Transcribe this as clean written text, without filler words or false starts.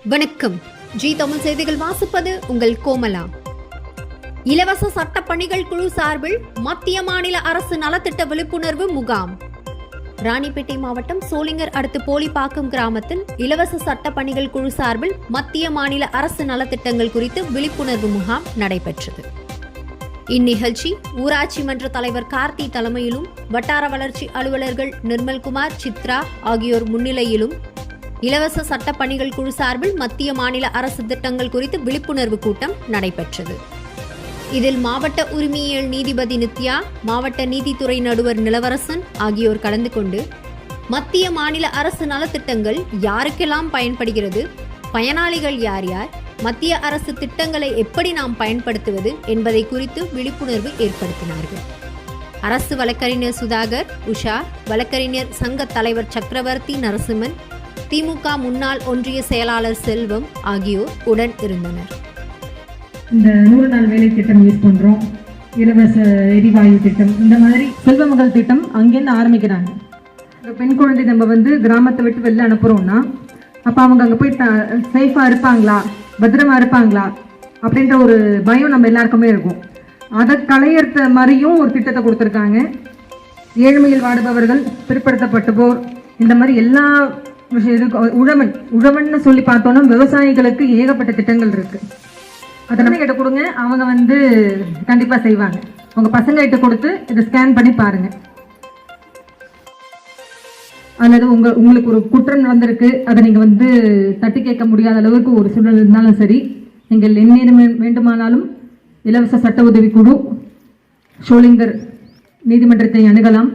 வணக்கம். ஜி தமிழ் செய்திகள் வாசிப்பது உங்கள் கோமலா. இலவச சட்ட பணிகள் குழு சார்பில் மத்திய மாநில அரசு நலத்திட்ட விழிப்புணர்வு முகாம். ராணிப்பேட்டை மாவட்டம் சோளிங்கர் அடுத்து போலிப்பாக்கம் கிராமத்தில் இலவச சட்ட பணிகள் குழு சார்பில் மத்திய மாநில அரசு நலத்திட்டங்கள் குறித்து விழிப்புணர்வு முகாம் நடைபெற்றது. இந்நிகழ்ச்சி ஊராட்சி மன்ற தலைவர் கார்த்தி தலைமையிலும் வட்டார வளர்ச்சி அலுவலர்கள் நிர்மல்குமார், சித்ரா ஆகியோர் முன்னிலையிலும் இலவச சட்ட பணிகள் குழு சார்பில் மத்திய மாநில அரசு திட்டங்கள் குறித்து விழிப்புணர்வு கூட்டம் நடைபெற்றது. இதில் மாவட்ட உரிமையியல் நீதிபதி நித்யா, மாவட்ட நீதித்துறை நடுவர் நிலவரசன் ஆகியோர் கலந்து கொண்டு மத்திய மாநில அரசு நலத்திட்டங்கள் யாருக்கெல்லாம் பயன்படுகிறது, பயனாளிகள் யார் யார், மத்திய அரசு திட்டங்களை எப்படி நாம் பயன்படுத்துவது என்பதை குறித்து விழிப்புணர்வு ஏற்படுத்தினார்கள். அரசு வழக்கறிஞர் சுதாகர், உஷா, வழக்கறிஞர் சங்க தலைவர் சக்கரவர்த்தி நரசிம்மன், திமுக முன்னாள் ஒன்றிய செயலாளர் செல்வம் ஆகியோர் உடன் இருந்தனர். இந்த 100 நாள் வேலை திட்டம் யூஸ் பண்றோம், இலவச எரிவாயு திட்டம், இந்த மாதிரி செல்வ மகள் திட்டம் அங்கேருந்து ஆரம்பிக்கிறாங்க. பெண் குழந்தை நம்ம கிராமத்தை விட்டு வெளில அனுப்புறோம்னா அப்போ அவங்க அங்கே போய் சேஃபா இருப்பாங்களா, பத்திரமா இருப்பாங்களா அப்படின்ற ஒரு பயம் நம்ம எல்லாருக்குமே இருக்கும். அதை களையறத மாதிரியும் ஒரு திட்டத்தை கொடுத்துருக்காங்க. ஏழ்மையில் வாடுபவர்கள், பிற்படுத்தப்பட்டோர், இந்த மாதிரி எல்லா உழவன் சொல்லி பார்த்தோம்னா விவசாயிகளுக்கு ஏகப்பட்ட திட்டங்கள் இருக்கு. அதெல்லாம் கிட்ட கொடுங்க, அவங்க கண்டிப்பா செய்வாங்க. உங்க பசங்க கிட்ட கொடுத்து இதை ஸ்கேன் பண்ணி பாருங்க. அல்லது உங்களுக்கு ஒரு குற்றம் நடந்திருக்கு, அதை நீங்க தட்டி கேட்க முடியாத அளவுக்கு ஒரு சூழல் இருந்தாலும் சரி, நீங்கள் எந்நேரம் வேண்டுமானாலும் இலவச சட்ட உதவி குழு சோளிங்கர் நீதிமன்றத்தை அணுகலாம்.